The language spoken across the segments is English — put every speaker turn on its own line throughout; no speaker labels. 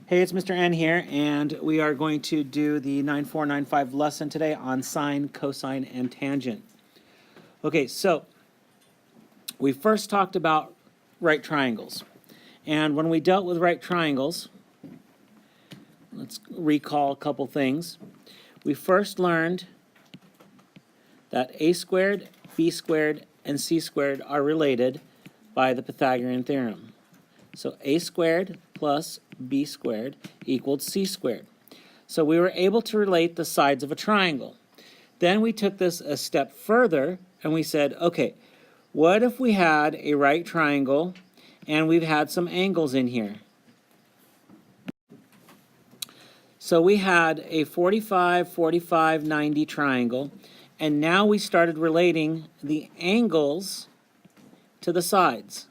Hey, it's Mr. N here, and we are going to do the 9495 lesson today on sine, cosine, and tangent. Okay, so we first talked about right triangles. And when we dealt with right triangles, let's recall a couple things. We first learned that a squared, b squared, and c squared are related by the Pythagorean theorem. So a squared plus b squared equaled c squared. So we were able to relate the sides of a triangle. Then we took this a step further and we said, okay, what if we had a right triangle and we've had some angles in here? So we had a 45, 45, 90 triangle, and now we started relating the angles to the sides.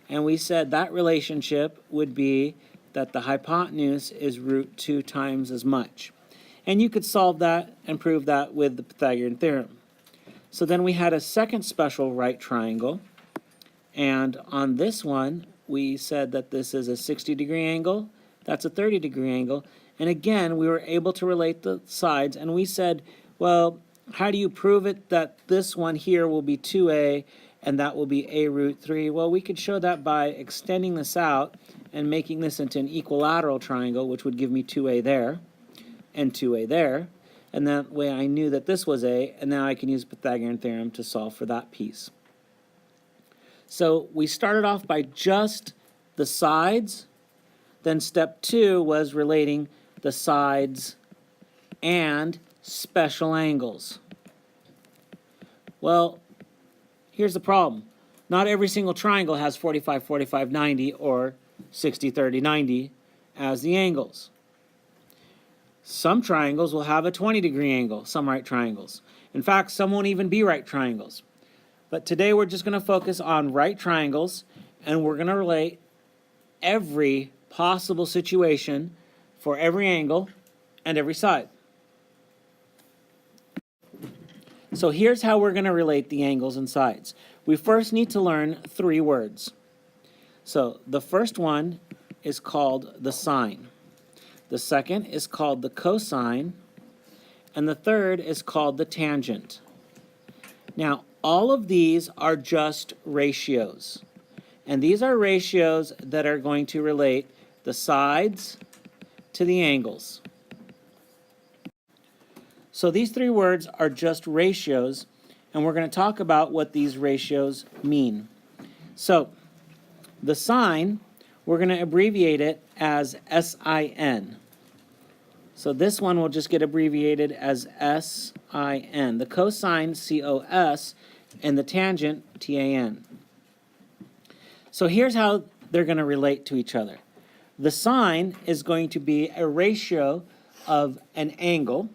And we said that relationship would be that the hypotenuse is root 2 times as much. And you could solve that and prove that with the Pythagorean theorem. So then we had a second special right triangle. And on this one, we said that this is a 60-degree angle. That's a 30-degree angle. And again, we were able to relate the sides. And we said, well, how do you prove it that this one here will be 2a and that will be a root 3? Well, we could show that by extending this out and making this into an equilateral triangle, which would give me 2a there and 2a there. And that way I knew that this was a, and now I can use Pythagorean theorem to solve for that piece. So we started off by just the sides. Then step 2 was relating the sides and special angles. Well, here's the problem. Not every single triangle has 45, 45, 90 or 60, 30, 90 as the angles. Some triangles will have a 20-degree angle, some right triangles. In fact, some won't even be right triangles. But today we're just going to focus on right triangles, and we're going to relate every possible situation for every angle and every side. So here's how we're going to relate the angles and sides. We first need to learn 3 words. So the first one is called the sine. The second is called the cosine. And the third is called the tangent. Now, all of these are just ratios. And these are ratios that are going to relate the sides to the angles. So these 3 words are just ratios, and we're going to talk about what these ratios mean. So the sine, we're going to abbreviate it as SIN. So this one will just get abbreviated as SIN. The cosine, COS, and the tangent, TAN. So here's how they're going to relate to each other. The sine is going to be a ratio of an angle.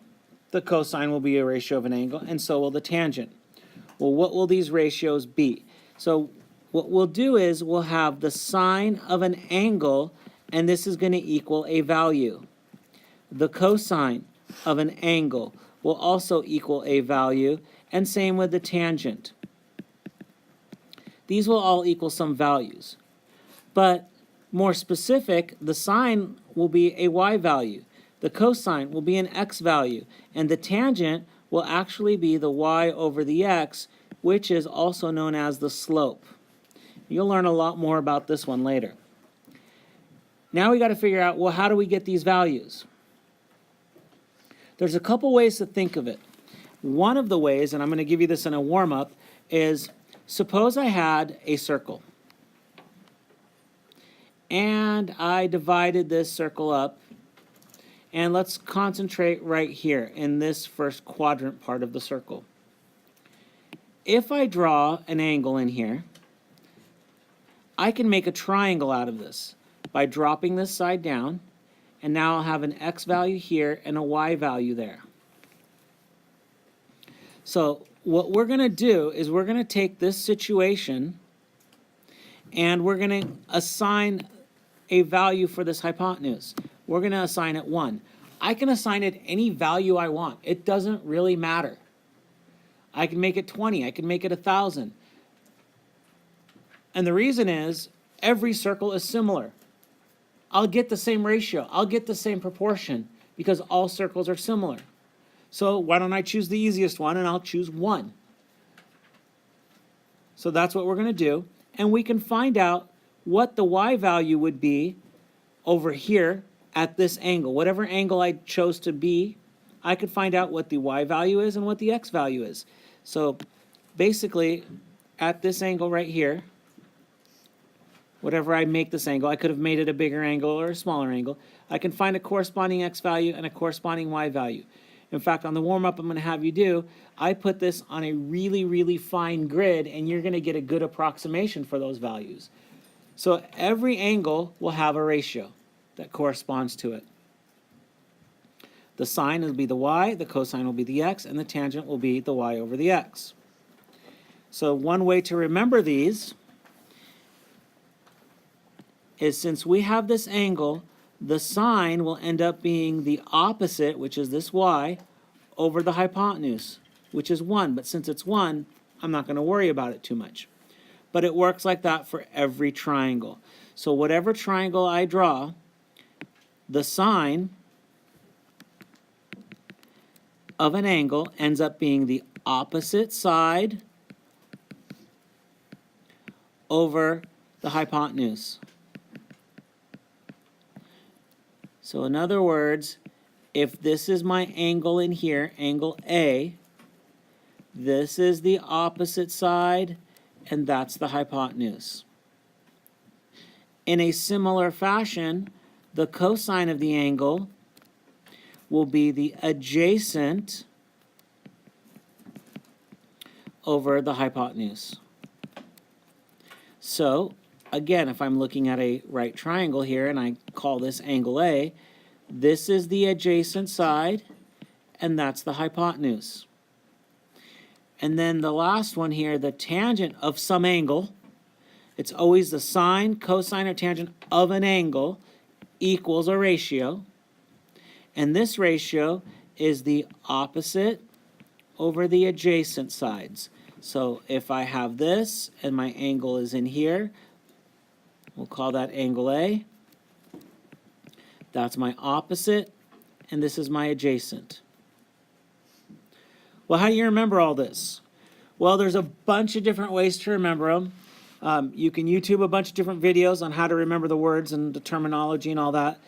The cosine will be a ratio of an angle, and so will the tangent. Well, what will these ratios be? So what we'll do is we'll have the sine of an angle, and this is going to equal a value. The cosine of an angle will also equal a value, and same with the tangent. These will all equal some values. But more specific, the sine will be a y value. The cosine will be an x value, and the tangent will actually be the y over the x, which is also known as the slope. You'll learn a lot more about this one later. Now we got to figure out, well, how do we get these values? There's a couple ways to think of it. One of the ways, and I'm going to give you this in a warm-up, is suppose I had a circle. And I divided this circle up. And let's concentrate right here in this first quadrant part of the circle. If I draw an angle in here, I can make a triangle out of this by dropping this side down, and now I'll have an x value here and a y value there. So what we're going to do is we're going to take this situation and we're going to assign a value for this hypotenuse. We're going to assign it 1. I can assign it any value I want. It doesn't really matter. I can make it 20. I can make it 1,000. And the reason is every circle is similar. I'll get the same ratio. I'll get the same proportion because all circles are similar. So why don't I choose the easiest one, and I'll choose 1. So that's what we're going to do. And we can find out what the y value would be over here at this angle. Whatever angle I chose to be, I could find out what the y value is and what the x value is. So basically, at this angle right here, whatever I make this angle, I could have made it a bigger angle or a smaller angle, I can find a corresponding x value and a corresponding y value. In fact, on the warm-up I'm going to have you do, I put this on a really, really fine grid, and you're going to get a good approximation for those values. So every angle will have a ratio that corresponds to it. The sine will be the y, the cosine will be the x, and the tangent will be the y over the x. So one way to remember these is, since we have this angle, the sine will end up being the opposite, which is this y, over the hypotenuse, which is 1. But since it's 1, I'm not going to worry about it too much. But it works like that for every triangle. So whatever triangle I draw, the sine of an angle ends up being the opposite side over the hypotenuse. So in other words, if this is my angle in here, angle A, this is the opposite side, and that's the hypotenuse. In a similar fashion, the cosine of the angle will be the adjacent over the hypotenuse. So again, if I'm looking at a right triangle here and I call this angle A, this is the adjacent side, and that's the hypotenuse. And then the last one here, the tangent of some angle, it's always the sine, cosine, or tangent of an angle equals a ratio. And this ratio is the opposite over the adjacent sides. So if I have this and my angle is in here, we'll call that angle A. That's my opposite, and this is my adjacent. Well, how do you remember all this? Well, there's a bunch of different ways to remember them. You can YouTube a bunch of different videos on how to remember the words and the terminology and all that.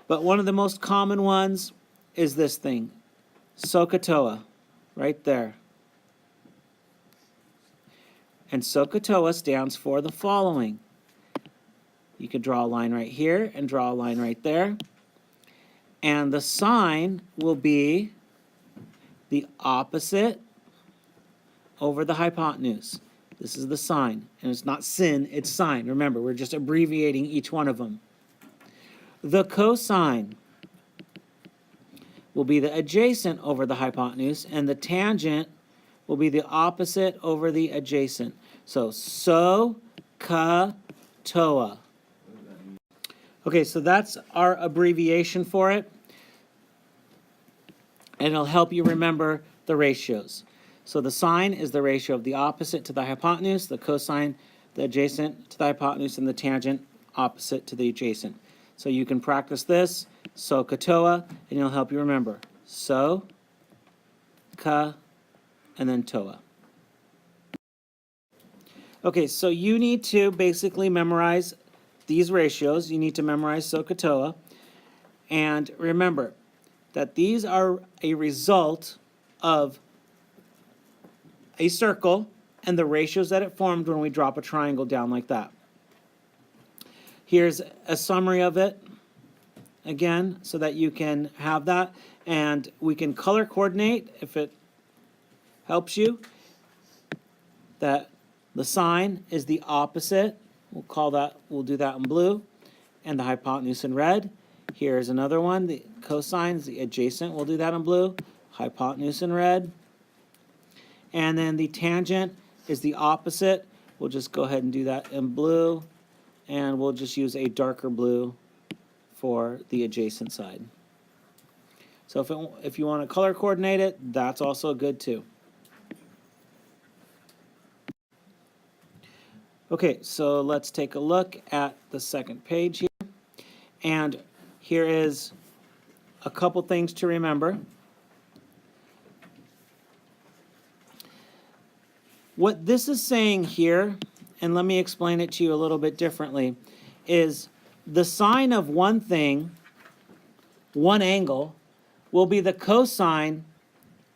But one of the most common ones is this thing, Sohcahtoa, right there. And Sohcahtoa stands for the following. You could draw a line right here and draw a line right there. And the sine will be the opposite over the hypotenuse. This is the sine. And it's not sin, it's sine. Remember, we're just abbreviating each one of them. The cosine will be the adjacent over the hypotenuse, and the tangent will be the opposite over the adjacent. So, Sohcahtoa. Okay, so that's our abbreviation for it. And it'll help you remember the ratios. So the sine is the ratio of the opposite to the hypotenuse, the cosine, the adjacent to the hypotenuse, and the tangent opposite to the adjacent. So you can practice this, Sohcahtoa, and it'll help you remember. So, ka, and then toa. Okay, so you need to basically memorize these ratios. You need to memorize Sohcahtoa. And remember that these are a result of a circle and the ratios that it formed when we drop a triangle down like that. Here's a summary of it again so that you can have that, and we can color coordinate if it helps you that the sine is the opposite. We'll do that in blue, and the hypotenuse in red. Here's another one, the cosine is the adjacent. We'll do that in blue, hypotenuse in red. And then the tangent is the opposite. We'll just go ahead and do that in blue, and we'll just use a darker blue for the adjacent side. So if you want to color coordinate it, that's also good too. Okay, so let's take a look at the second page here. And here is a couple things to remember. What this is saying here, and let me explain it to you a little bit differently, is the sine of one thing, one angle, will be the cosine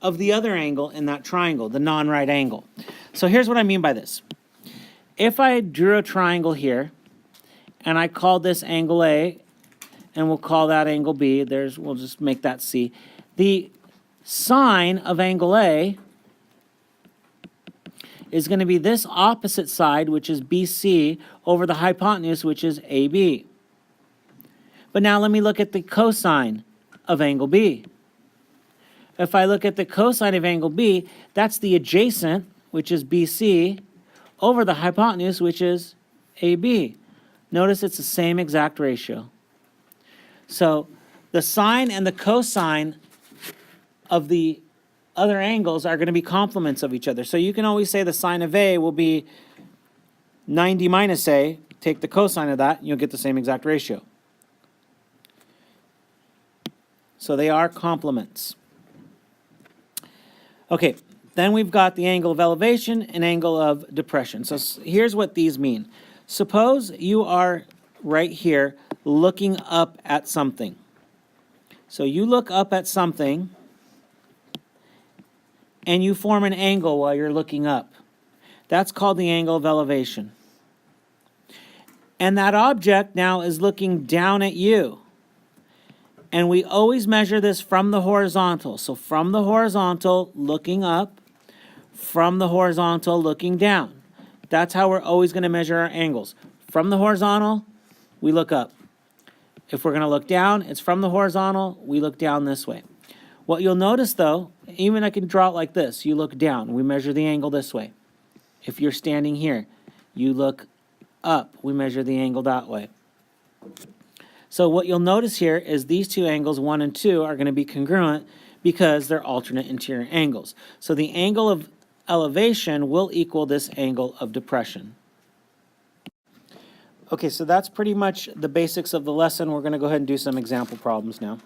of the other angle in that triangle, the non-right angle. So here's what I mean by this. If I drew a triangle here, and I called this angle A, and we'll call that angle B, we'll just make that C. The sine of angle A is going to be this opposite side, which is BC, over the hypotenuse, which is AB. But now let me look at the cosine of angle B. If I look at the cosine of angle B, that's the adjacent, which is BC, over the hypotenuse, which is AB. Notice it's the same exact ratio. So the sine and the cosine of the other angles are going to be complements of each other. So you can always say the sine of A will be 90 minus A. Take the cosine of that, and you'll get the same exact ratio. So they are complements. Okay, then we've got the angle of elevation and angle of depression. So here's what these mean. Suppose you are right here looking up at something. So you look up at something and you form an angle while you're looking up. That's called the angle of elevation. And that object now is looking down at you. And we always measure this from the horizontal. So from the horizontal, looking up, from the horizontal, looking down. That's how we're always going to measure our angles. From the horizontal, we look up. If we're going to look down, it's from the horizontal, we look down this way. What you'll notice, though, even I can draw it like this. You look down. We measure the angle this way. If you're standing here, you look up. We measure the angle that way. So what you'll notice here is these two angles, 1 and 2, are going to be congruent because they're alternate interior angles. So the angle of elevation will equal this angle of depression. Okay, so that's pretty much the basics of the lesson. We're going to go ahead and do some example problems now.